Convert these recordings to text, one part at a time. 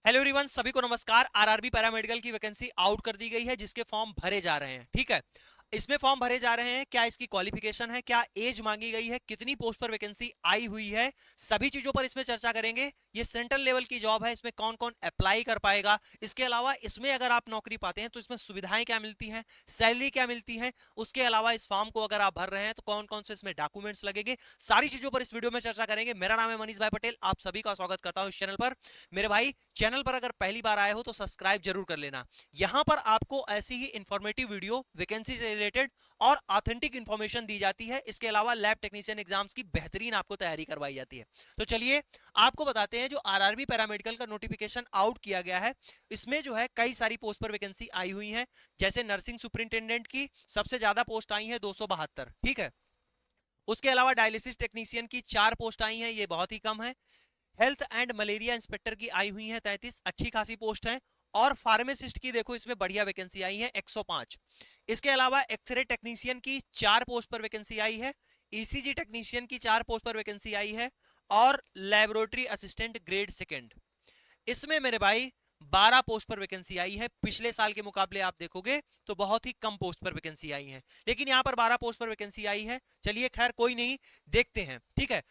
Hello everyone, सभी को नमस्कार। आरआरबी पैरामेडिकल की वैकेंसी आउट कर दी गई है जिसके फॉर्म भरे जा रहे हैं। ठीक है, इसमें फॉर्म भरे जा रहे हैं। क्या इसकी क्वालिफिकेशन है, क्या एज मांगी गई है, कितनी पोस्ट पर वैकेंसी आई हुई है, सभी चीजों पर इसमें चर्चा करेंगे। ये सेंट्रल लेवल की जॉब है, इसमें कौन कौन अप्लाई कर पाएगा। इसके अलावा इसमें अगर आप नौकरी पाते हैं तो इसमें सुविधाएं क्या मिलती हैं, सैलरी क्या मिलती है। उसके अलावा इस फॉर्म को अगर आप भर रहे हैं तो कौन कौन से इसमें डॉक्यूमेंट्स लगेंगे, सारी चीजों पर इस वीडियो में चर्चा करेंगे। मेरा नाम है मनीष भाई पटेल, आप सभी का स्वागत करता हूं इस चैनल पर। मेरे भाई, चैनल पर अगर पहली बार आए हो तो सब्सक्राइब जरूर कर लेना। यहां पर आपको ऐसी ही इंफॉर्मेटिव वीडियो वैकेंसी से रिलेटेड और ऑथेंटिक इंफॉर्मेशन दी जाती है। इसके अलावा लैब टेक्नीशियन एग्जाम्स की बेहतरीन आपको तैयारी करवाई जाती है। तो चलिए आपको बताते हैं, जो आरआरबी पैरामेडिकल का नोटिफिकेशन आउट किया गया है, इसमें जो है कई सारी पोस्ट पर वैकेंसी आई हुई है। जैसे नर्सिंग सुपरिंटेंडेंट की सबसे ज्यादा पोस्ट आई है 272। ठीक है, उसके अलावा डायलिसिस टेक्नीशियन की 4 पोस्ट आई हैं, ये बहुत ही कम है। हेल्थ एंड मलेरिया इंस्पेक्टर की आई हुई है 33, अच्छी खासी पोस्ट है। और फार्मासिस्ट की देखो इसमें बढ़िया वैकेंसी आई है 105। इसके अलावा एक्सरे टेक्नीशियन की 4 पोस्ट पर वैकेंसी आई है। ईसीजी टेक्नीशियन की 4 पोस्ट पर वैकेंसी आई है। और लेबोरेटरी असिस्टेंट ग्रेड सेकेंड, इसमें मेरे भाई 12 पोस्ट पर वैकेंसी आई है। पिछले साल के मुकाबले आप देखोगे तो बहुत ही कम पोस्ट पर वैकेंसी आई है, लेकिन यहां पर 12 पोस्ट पर वैकेंसी आई है। चलिए खैर कोई नहीं, देखते हैं। ठीक है,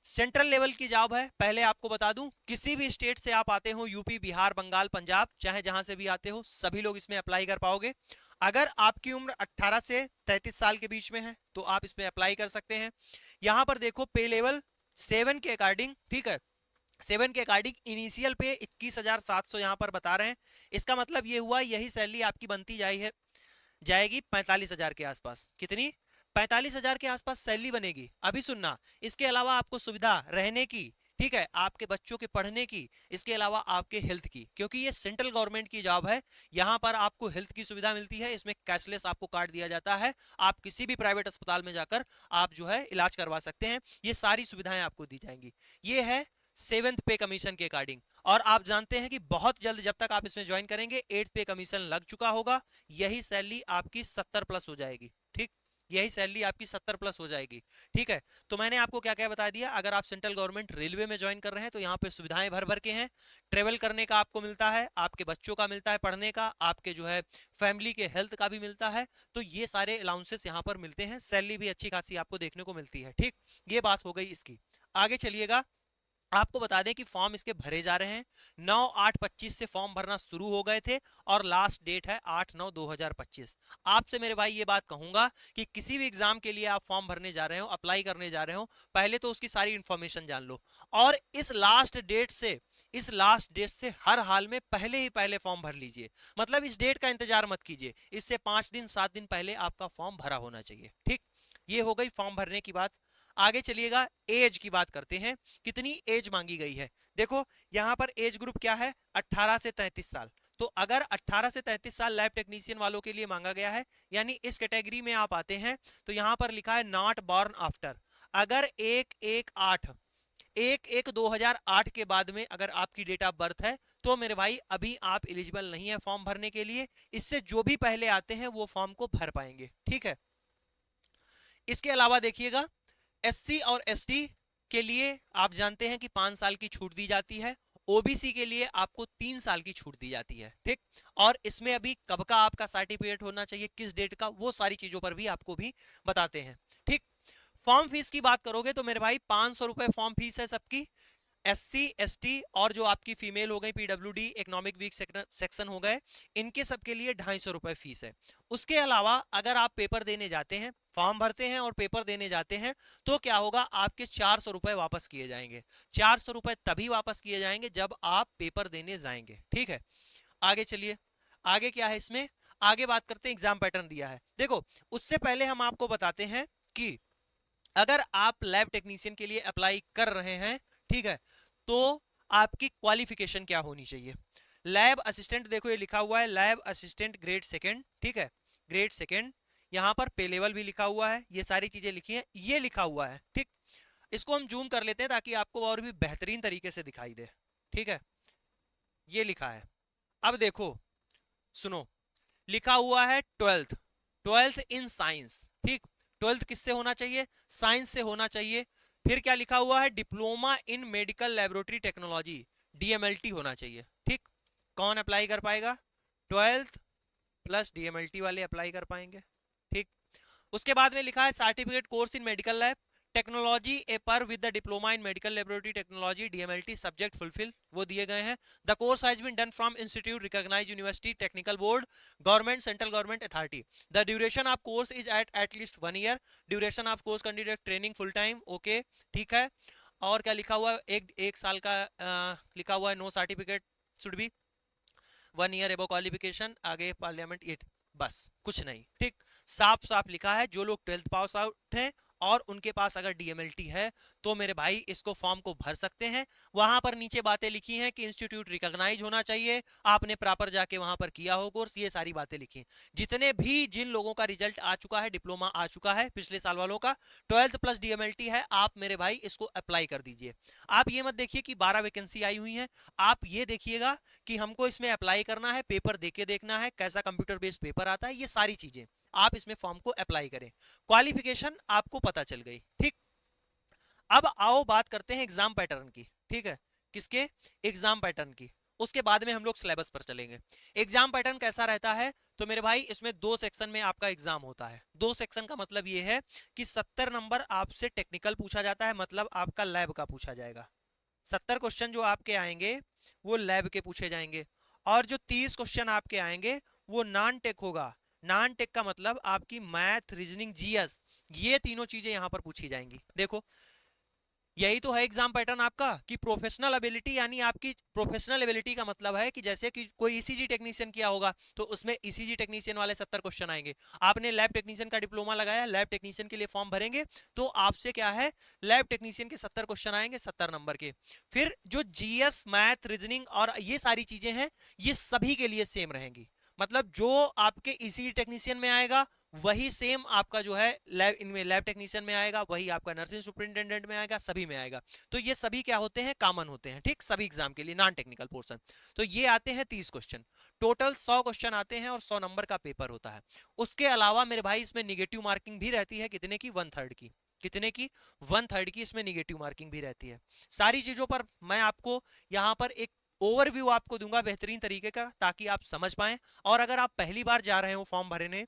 सेंट्रल लेवल की जॉब है। पहले आपको बता दूं, किसी भी स्टेट से आप आते हो, यूपी, बिहार, बंगाल, पंजाब, चाहे जहां से भी आते हो, सभी लोग इसमें अप्लाई कर पाओगे। अगर आपकी उम्र 18 से 33 साल के बीच में है तो आप इसमें अप्लाई कर सकते हैं। यहां पर देखो पे लेवल 7 के अकॉर्डिंग, ठीक है, 7 के अकॉर्डिंग इनिशियल पे 21,700 यहां पर बता रहे हैं। इसका मतलब ये हुआ, यही सैलरी आपकी बनती जाएगी 45,000 के आसपास। कितनी? 45,000 के आसपास सैलरी बनेगी। अभी सुनना, इसके अलावा आपको सुविधा रहने की, ठीक है, आपके बच्चों के पढ़ने की, इसके अलावा आपके हेल्थ की, क्योंकि ये सेंट्रल गवर्नमेंट की जॉब है। यहां पर आपको हेल्थ की सुविधा मिलती है। इसमें कैशलेस आपको कार्ड दिया जाता है। आप किसी भी प्राइवेट अस्पताल में जाकर आप जो है इलाज करवा सकते हैं। ये सारी सुविधाएं आपको दी जाएंगी। ये है 7th पे कमीशन के अकॉर्डिंग। और आप जानते हैं कि बहुत जल्द, जब तक आप इसमें ज्वाइन करेंगे, 8th पे कमीशन लग चुका होगा। यही सैलरी आपकी 70 प्लस हो जाएगी। ठीक, यही सैलरी आपकी 70 प्लस हो जाएगी। ठीक है, तो मैंने आपको क्या क्या बता दिया। अगर आप सेंट्रल गवर्नमेंट रेलवे में ज्वाइन कर रहे हैं तो यहाँ पे सुविधाएं भर भर के हैं। ट्रेवल करने का आपको मिलता है, आपके बच्चों का मिलता है पढ़ने का, आपके जो है फैमिली के हेल्थ का भी मिलता है। तो ये सारे अलाउंसेस यहाँ पर मिलते हैं। सैलरी भी अच्छी खासी आपको देखने को मिलती है। ठीक, ये बात हो गई इसकी। आगे चलिएगा, आपको बता दें कि फॉर्म इसके भरे जा रहे हैं। 9/8/25 से फॉर्म भरना शुरू हो गए थे और लास्ट डेट है 8/9/2025। आपसे मेरे भाई ये बात कहूंगा कि किसी भी एग्जाम के लिए आप फॉर्म भरने जा रहे हो, अप्लाई करने जा रहे हो, पहले तो उसकी सारी इंफॉर्मेशन जान लो। और इस लास्ट डेट से हर हाल में पहले ही पहले फॉर्म भर लीजिए। मतलब इस डेट का इंतजार मत कीजिए, इससे 5 दिन 7 दिन पहले आपका फॉर्म भरा होना चाहिए। ठीक, ये हो गई फॉर्म भरने की बात। आगे चलिएगा, एज की बात करते हैं। कितनी एज मांगी गई है? देखो यहां पर एज ग्रुप क्या है, 18 से 33 साल। तो अगर 18 से 33 साल लैब टेक्नीशियन वालों के लिए मांगा गया है, यानी इस कैटेगरी में आप आते हैं, तो यहां पर लिखा है नॉट बॉर्न आफ्टर। अगर 1/1/2008 के बाद में अगर आपकी डेट ऑफ बर्थ है तो मेरे भाई अभी आप एलिजिबल नहीं है फॉर्म भरने के लिए। इससे जो भी पहले आते हैं वो फॉर्म को भर पाएंगे। ठीक है, इसके अलावा देखिएगा, एससी और एसटी के लिए आप जानते हैं कि 5 साल की छूट दी जाती है। ओबीसी के लिए आपको 3 साल की छूट दी जाती है। ठीक, और इसमें अभी कब का आपका सर्टिफिकेट होना चाहिए, किस डेट का, वो सारी चीजों पर भी आपको भी बताते हैं। ठीक, फॉर्म फीस की बात करोगे तो मेरे भाई 500 रुपए फॉर्म फीस है सबकी। एससी एसटी और जो आपकी फीमेल हो गई, पीडब्ल्यूडी इकोनॉमिक वीक सेक्शन हो गए, इनके सबके लिए 250 रुपए फीस है। उसके अलावा अगर आप पेपर देने जाते हैं, फॉर्म भरते हैं और पेपर देने जाते हैं, तो क्या होगा, आपके 400 रुपए वापस किए जाएंगे। 400 रुपए तभी वापस किए जाएंगे जब आप पेपर देने जाएंगे। ठीक है, आगे चलिए, आगे क्या है इसमें, आगे बात करते हैं। एग्जाम पैटर्न दिया है, देखो उससे पहले हम आपको बताते हैं कि अगर आप लैब टेक्नीशियन के लिए अप्लाई कर रहे हैं, ठीक है, तो आपकी क्वालिफिकेशन क्या होनी चाहिए। लैब असिस्टेंट, देखो ये लिखा हुआ है लैब असिस्टेंट ग्रेड सेकंड। ठीक है, ग्रेड सेकंड, यहां पर पे लेवल भी लिखा हुआ है, ये सारी चीजें लिखी हैं, ये लिखा हुआ है। ठीक, इसको हम जूम कर लेते हैं ताकि आपको और भी बेहतरीन तरीके से दिखाई दे। ठीक है, ये लिखा है। अब देखो, सुनो, लिखा हुआ है 12th इन साइंस। ठीक, 12th किससे होना चाहिए, साइंस से होना चाहिए। फिर क्या लिखा हुआ है, diploma in medical laboratory technology. DMLT होना चाहिए। ठीक, कौन अप्लाई कर पाएगा? 12th प्लस डीएमएलटी वाले अप्लाई कर पाएंगे। ठीक, उसके बाद में लिखा है certificate course in medical lab technology A पर with the diploma in medical laboratory technology DMLT subject fulfil, वो दिए गए हैं। The course has been done from institute recognised university technical board government central government authority. The duration of course is at least 1 year. Duration of course candidate training full time. Okay, ठीक है। और क्या लिखा हुआ है? एक साल का लिखा हुआ है। No certificate should be 1 year above qualification, आगे पार्लियामेंट ये, बस कुछ नहीं। ठीक, साफ साफ लिखा है जो लोग 12th पास आउट हैं और उनके पास अगर डीएमएलटी है तो मेरे भाई इसको फॉर्म को भर सकते हैं। वहां पर नीचे बातें लिखी हैं कि इंस्टीट्यूट रिकॉग्नाइज होना चाहिए, आपने प्रॉपर जाके वहां पर किया हो कोर्स, ये सारी बातें लिखी हैं। जितने भी जिन लोगों का रिजल्ट आ चुका है, डिप्लोमा आ चुका है पिछले साल वालों का, 12th प्लस डीएमएलटी है, आप मेरे भाई इसको अप्लाई कर दीजिए। आप ये मत देखिए कि 12 वैकेंसी आई हुई है, आप ये देखिएगा कि हमको इसमें अप्लाई करना है, पेपर देके देखना है कैसा कंप्यूटर बेस्ड पेपर आता है, ये सारी चीजें आप इसमें फॉर्म को अप्लाई करें। क्वालिफिकेशन आपको पता चल गई। ठीक, अब आओ बात करते हैं एग्जाम पैटर्न की। ठीक है, किसके? एग्जाम पैटर्न की। उसके बाद में हम लोग सिलेबस पर चलेंगे। एग्जाम पैटर्न कैसा रहता है? तो मेरे भाई इसमें 2 सेक्शन में आपका एग्जाम होता है। 2 सेक्शन का मतलब ये है कि 70 नंबर आपसे टेक्निकल पूछा जाता है, मतलब आपका लैब का पूछा जाएगा। 70 क्वेश्चन जो आपके आएंगे वो लैब के पूछे जाएंगे, और जो 30 क्वेश्चन आपके आएंगे वो नॉन टेक होगा। नॉन टेक का मतलब आपकी मैथ, रीजनिंग, जीएस, ये तीनों चीजें यहां पर पूछी जाएंगी। देखो, यही तो है एग्जाम पैटर्न आपका कि प्रोफेशनल एबिलिटी, यानी आपकी प्रोफेशनल एबिलिटी का मतलब है कि जैसे कि कोई ईसीजी टेक्नीशियन किया होगा तो उसमें ईसीजी टेक्नीशियन वाले 70 क्वेश्चन आएंगे। आपने लैब टेक्नीशियन का डिप्लोमा लगाया, लैब टेक्नीशियन के लिए फॉर्म भरेंगे तो आपसे क्या है, लैब टेक्नीशियन के 70 क्वेश्चन आएंगे 70 नंबर के। फिर जो जीएस, मैथ, रीजनिंग और ये सारी चीजें हैं ये सभी के लिए सेम रहेंगी। मतलब जो आपके ईसीजी टेक्नीशियन में आएगा वही सेम आपका जो है लैब, इनमें लैब टेक्नीशियन में आएगा, वही आपका नर्सिंग सुपरिटेंडेंट में आएगा, सभी में आएगा। तो ये सभी क्या होते हैं, कॉमन होते हैं। ठीक, सभी एग्जाम के लिए नॉन टेक्निकल पोर्शन। तो ये आते हैं 30 क्वेश्चन, टोटल 100 क्वेश्चन आते हैं और 100 नंबर का पेपर होता है। उसके अलावा मेरे भाई इसमें निगेटिव मार्किंग भी रहती है, कितने की? 1/3 की। कितने की? 1/3 की इसमें निगेटिव मार्किंग भी रहती है। सारी चीजों पर मैं आपको यहाँ पर एक ओवरव्यू आपको दूंगा बेहतरीन तरीके का, ताकि आप समझ पाएं। और अगर आप पहली बार जा रहे हो फॉर्म भरने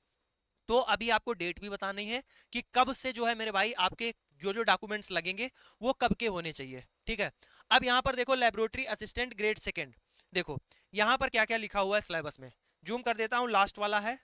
तो अभी आपको डेट भी बतानी है कि कब से जो है मेरे भाई आपके जो जो डॉक्यूमेंट्स लगेंगे वो कब के होने चाहिए। ठीक है, अब यहां पर देखो लेबोरेटरी असिस्टेंट ग्रेड 2, देखो यहां पर क्या क्या लिखा हुआ है सिलेबस में। जूम कर देता हूं, लास्ट वाला है,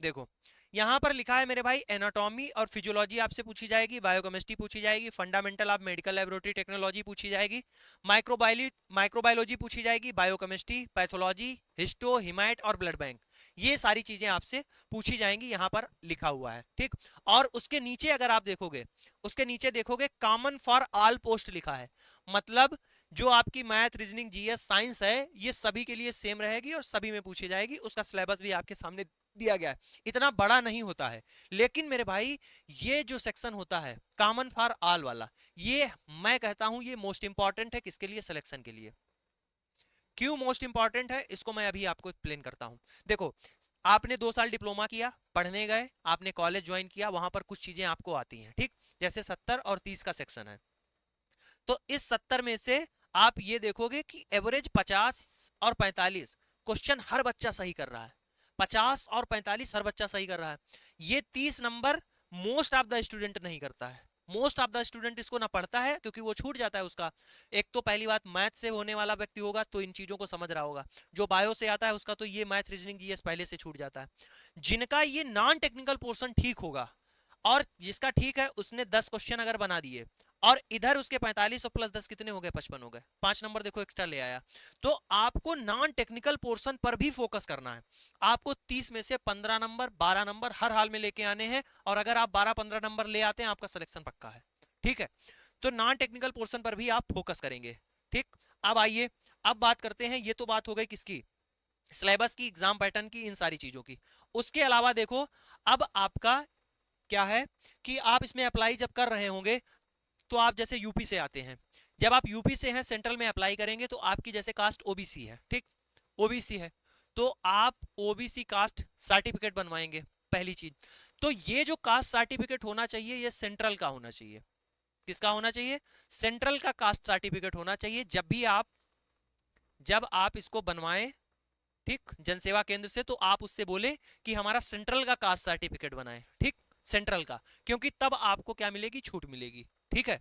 देखो यहां पर लिखा है मेरे भाई एनाटॉमी और फिजियोलॉजी आपसे पूछी जाएगी, बायोकेमिस्ट्री पूछी जाएगी, fundamental of medical laboratory technology पूछी जाएगी, माइक्रोबायोलॉजी पूछी जाएगी, बायोकेमिस्ट्री, पैथोलॉजी, हिस्टो, हिमाइट और ब्लड बैंक, ये सारी चीजें आपसे पूछी जाएंगी, यहां पर लिखा हुआ है। ठीक, और उसके नीचे अगर आप देखोगे, उसके नीचे देखोगे कॉमन फॉर ऑल पोस्ट लिखा है, मतलब जो आपकी मैथ, रीजनिंग, जीएस, साइंस है ये सभी के लिए सेम रहेगी और सभी में पूछी जाएगी। उसका सिलेबस भी आपके सामने दिया गया है, इतना बड़ा नहीं होता है। लेकिन मेरे भाई ये जो सेक्शन होता है कॉमन फॉर ऑल वाला, ये मैं कहता हूं ये मोस्ट इंपॉर्टेंट है। किसके लिए? सिलेक्शन के लिए। क्यों मोस्ट इंपॉर्टेंट है इसको मैं अभी आपको एक्सप्लेन करता हूं। देखो, आपने 2 साल डिप्लोमा किया, पढ़ने गए, आपने कॉलेज ज्वाइन किया, वहां पर कुछ चीजें आपको आती हैं। ठीक, जैसे 70 और 30 का सेक्शन है, तो इस 70 में से आप ये देखोगे कि एवरेज 50 और 45 क्वेश्चन हर बच्चा सही कर रहा है। 50 और 45 हर बच्चा सही कर रहा है। ये 30 number most of the student नहीं करता है। मोस्ट ऑफ द स्टूडेंट इसको ना पढ़ता है क्योंकि वो छूट जाता है उसका। एक तो पहली बात, मैथ से होने वाला व्यक्ति होगा तो इन चीजों को समझ रहा होगा, जो बायो से आता है उसका तो ये मैथ, रीजनिंग, जीएस पहले से छूट जाता है। जिनका ये नॉन टेक्निकल पोर्शन ठीक होगा और जिसका ठीक है उसने 10 क्वेश्चन अगर बना दिए और इधर उसके 45 और प्लस 10 कितने हो गए? 55 हो गए, 5 नंबर देखो एक्स्ट्रा ले आया। तो आपको नॉन टेक्निकल पोर्शन पर भी फोकस करना है। आपको 30 में से 15 नंबर, 12 नंबर हर हाल में लेके आने हैं, और अगर आप 12-15 नंबर ले आते हैं आपका सिलेक्शन पक्का है। ठीक है, तो नॉन टेक्निकल पोर्शन पर भी आप फोकस करेंगे। ठीक, अब आइए, अब बात करते हैं, ये तो बात हो गई किसकी? सिलेबस की, एग्जाम पैटर्न की, इन सारी चीजों की। उसके अलावा देखो, अब आपका क्या है कि आप इसमें अप्लाई जब कर रहे होंगे तो आप जैसे यूपी से आते हैं, जब आप यूपी से हैं सेंट्रल में अप्लाई करेंगे तो आपकी जैसे कास्ट ओबीसी है, ठीक, ओबीसी है, तो आप ओबीसी कास्ट सर्टिफिकेट बनवाएंगे। पहली चीज तो ये जो कास्ट सर्टिफिकेट होना चाहिए ये सेंट्रल का होना चाहिए। किसका होना चाहिए? सेंट्रल का कास्ट सर्टिफिकेट होना चाहिए जब आप इसको बनवाएं, ठीक, जनसेवा केंद्र से, तो आप उससे बोले कि हमारा सेंट्रल का कास्ट सर्टिफिकेट बनाएं, ठीक, सेंट्रल का, क्योंकि तब आपको क्या मिलेगी? छूट मिलेगी, ठीक है।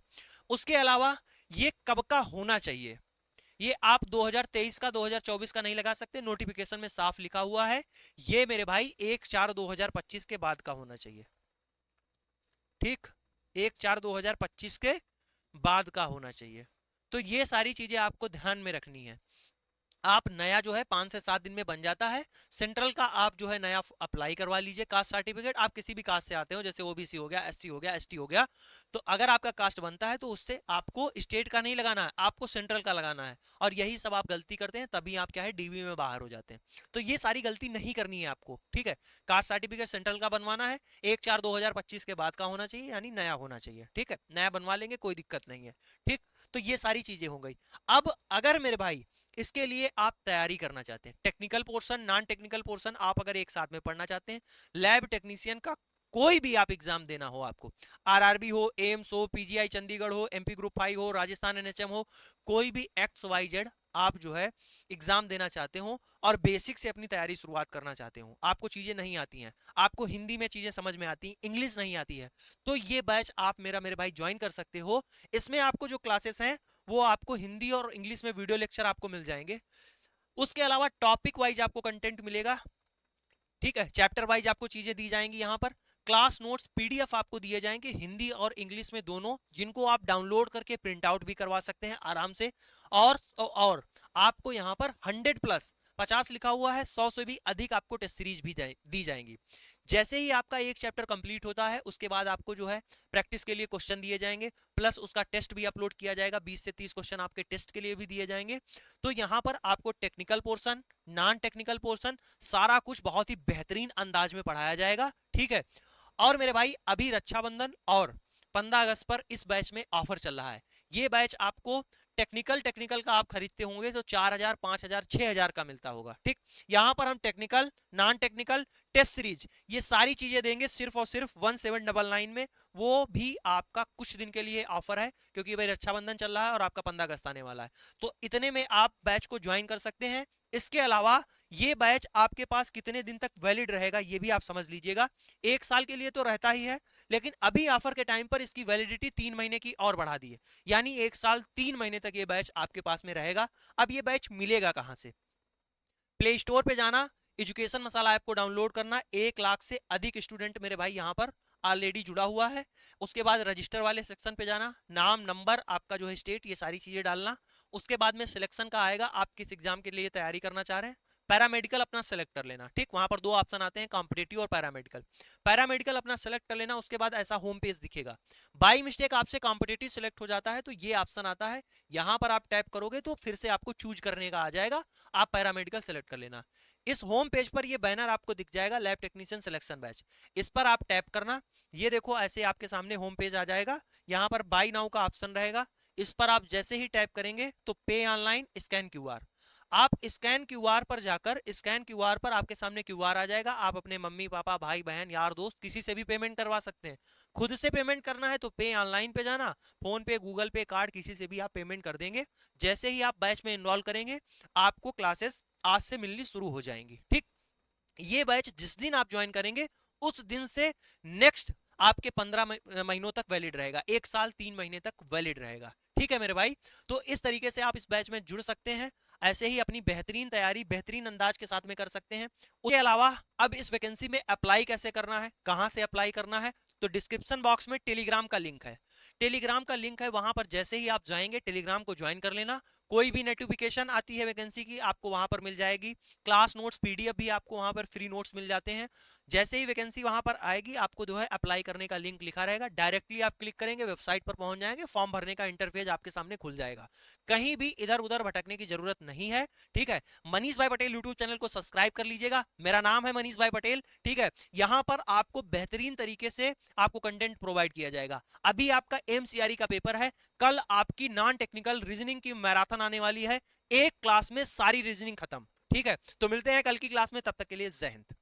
उसके अलावा ये कब का होना चाहिए? ये आप 2023 का 2024 का नहीं लगा सकते, नोटिफिकेशन में साफ लिखा हुआ है, ये मेरे भाई 1/4/2025 के बाद का होना चाहिए, ठीक, 1/4/2025 के बाद का होना चाहिए। तो ये सारी चीजें आपको ध्यान में रखनी है। आप नया जो है 5 से 7 दिन में बन जाता है। सेंट्रल का आप जो है नया अप्लाई करवा लीजिए कास्ट सर्टिफिकेट। आप किसी भी कास्ट से आते हो, जैसे ओबीसी हो गया, एससी हो गया, एसटी हो गया, तो अगर आपका कास्ट बनता है तो उससे आपको स्टेट का नहीं लगाना है, आपको सेंट्रल का लगाना है। और यही सब आप गलती करते हैं, तभी आप क्या है डीबी में बाहर हो जाते हैं। तो ये सारी गलती नहीं करनी है आपको, ठीक है। कास्ट सर्टिफिकेट सेंट्रल का बनवाना है, 1/4/2025 के बाद का होना चाहिए, यानी नया होना चाहिए, ठीक है। नया बनवा लेंगे, कोई दिक्कत नहीं है, ठीक। तो ये सारी चीजें हो गई। अब अगर मेरे भाई इसके लिए आप तैयारी करना चाहते हैं, technical portion, non technical portion आप अगर एक साथ में पढ़ना चाहते हैं, लैब टेक्नीशियन का कोई भी आप एग्जाम देना हो, आपको आरआरबी हो, एम्स हो, पीजीआई चंडीगढ़ हो, एमपी ग्रुप 5 हो, राजस्थान एनएचएम हो, कोई भी XYZ आप जो है एग्जाम देना चाहते हो और बेसिक से अपनी तैयारी शुरुआत करना चाहते हो, आपको चीजें नहीं आती हैं, आपको हिंदी में चीजें समझ में आती, इंग्लिश नहीं आती है, तो ये बैच आप मेरे भाई ज्वाइन कर सकते हो। इसमें आपको जो क्लासेस हैं वो आपको हिंदी और इंग्लिश में वीडियो लेक्चर आपको मिल जाएंगे। उसके अलावा टॉपिक वाइज आपको कंटेंट मिलेगा, ठीक है, चैप्टर वाइज आपको चीजें दी जाएंगी। यहाँ पर क्लास नोट्स PDF आपको दिए जाएंगे हिंदी और इंग्लिश में दोनों, जिनको आप डाउनलोड करके प्रिंट आउट भी करवा सकते हैं आराम से। और आपको यहाँ पर 100+ 50 लिखा हुआ है, 100 से भी अधिक आपको टेस्ट सीरीज भी दी जाएंगी। जैसे ही आपका एक चैप्टर कंप्लीट होता है उसके बाद आपको जो है प्रैक्टिस के लिए क्वेश्चन दिए जाएंगे, प्लस उसका टेस्ट भी अपलोड किया जाएगा, 20 से 30 क्वेश्चन आपके टेस्ट के लिए भी दिए जाएंगे। तो यहाँ पर आपको technical portion, non technical portion, सारा कुछ बहुत ही बेहतरीन अंदाज में पढ़ाया जाएगा, ठीक है। और मेरे भाई अभी रक्षाबंधन और 15 अगस्त पर इस बैच में ऑफर चल रहा है। ये बैच आपको टेक्निकल का आप खरीदते होंगे तो 4000, 5000, 6000 का मिलता होगा, ठीक। यहाँ पर हम technical, non technical, test series, ये सारी चीजें देंगे सिर्फ और सिर्फ 1799 में। वो भी आपका कुछ दिन के लिए ऑफर है, क्योंकि भाई रक्षाबंधन चल रहा है और आपका 15 अगस्त आने वाला है, तो इतने में आप बैच को ज्वाइन कर सकते हैं। इसके अलावा ये बैच आपके पास कितने दिन तक वैलिड रहेगा ये भी आप समझ लीजिएगा। 1 साल के लिए तो रहता ही है, लेकिन अभी ऑफर के टाइम पर इसकी वैलिडिटी 3 महीने की और बढ़ा दी है, यानी 1 साल 3 महीने तक ये बैच आपके पास में रहेगा। अब ये बैच मिलेगा कहां से? प्ले स्टोर पे जाना, एजुकेशन मसाला ऐप को डाउनलोड करना, 1 लाख से अधिक स्टूडेंट मेरे भाई यहाँ पर ऑलरेडी जुड़ा हुआ है। उसके बाद रजिस्टर वाले सेक्शन पे जाना, नाम, नंबर, आपका जो है स्टेट, ये सारी चीजें डालना। उसके बाद में सिलेक्शन का आएगा, आप किस एग्जाम के लिए तैयारी करना चाह रहे हैं। पैरामेडिकल अपना सेलेक्ट कर लेना, ठीक, वहां पर 2 ऑप्शन आते हैं, कॉम्पिटिटिव और पैरामेडिकल। पैरामेडिकल अपना सेलेक्ट कर लेना, उसके बाद ऐसा होम पेज दिखेगा। बाई मिस्टेक आपसे कॉम्पिटिटिव सेलेक्ट हो जाता है तो ये ऑप्शन आता है, यहां पर आप टैप करोगे तो फिर से आपको चूज करने का आ जाएगा, आप पैरामेडिकल सेलेक्ट कर लेना। इस होम पेज पर ये बैनर आपको दिख जाएगा, लैब टेक्नीशियन सिलेक्शन बैच, इस पर आप टैप करना। ये देखो ऐसे आपके सामने होम पेज आ जाएगा, यहाँ पर बाई नाउ का ऑप्शन रहेगा, इस पर आप जैसे ही टैप करेंगे तो पे ऑनलाइन, स्कैन QR, आप स्कैन QR पर जाकर, स्कैन QR पर आपके सामने QR आ जाएगा, आप अपने मम्मी पापा, भाई बहन, यार दोस्त, किसी से भी पेमेंट करवा सकते हैं। खुद से पेमेंट करना है तो पे ऑनलाइन पे जाना, फोन पे, गूगल पे, कार्ड, किसी से भी आप पेमेंट कर देंगे। जैसे ही आप बैच में इनरोल करेंगे आपको क्लासेस आज से मिलनी शुरू हो जाएंगी, ठीक। ये बैच जिस दिन आप ज्वाइन करेंगे उस दिन से नेक्स्ट आपके 15 महीनों तक वैलिड रहेगा, 1 साल 3 महीने तक वैलिड रहेगा, ठीक है मेरे भाई। तो इस तरीके से आप इस बैच में जुड़ सकते हैं, ऐसे ही अपनी बेहतरीन तैयारी बेहतरीन अंदाज के साथ में कर सकते हैं। उसके अलावा अब इस वैकेंसी में अप्लाई कैसे करना है, कहां से अप्लाई करना है, तो डिस्क्रिप्शन बॉक्स में टेलीग्राम का लिंक है, टेलीग्राम का लिंक है, वहां पर जैसे ही आप जाएंगे टेलीग्राम को ज्वाइन कर लेना। कोई भी नोटिफिकेशन आती है वैकेंसी की आपको वहां पर मिल जाएगी, क्लास नोट्स PDF भी आपको वहां पर फ्री नोट्स मिल जाते हैं। जैसे ही वैकेंसी वहां पर आएगी आपको जो है अप्लाई करने का लिंक लिखा रहेगा, डायरेक्टली आप क्लिक करेंगे वेबसाइट पर पहुंच जाएंगे, फॉर्म भरने का इंटरफेस आपके सामने खुल जाएगा, कहीं भी इधर उधर भटकने की जरूरत नहीं है, ठीक है। मनीष भाई पटेल यूट्यूब चैनल को सब्सक्राइब कर लीजिएगा, मेरा नाम है मनीष भाई पटेल, ठीक है। यहां पर आपको बेहतरीन तरीके से आपको कंटेंट प्रोवाइड किया जाएगा। अभी आपका MCRE का पेपर है, कल आपकी नॉन टेक्निकल रीजनिंग की मैराथन आने वाली है, एक क्लास में सारी रीजनिंग खत्म, ठीक है। तो मिलते हैं कल की क्लास में, तब तक के लिए जय हिंद।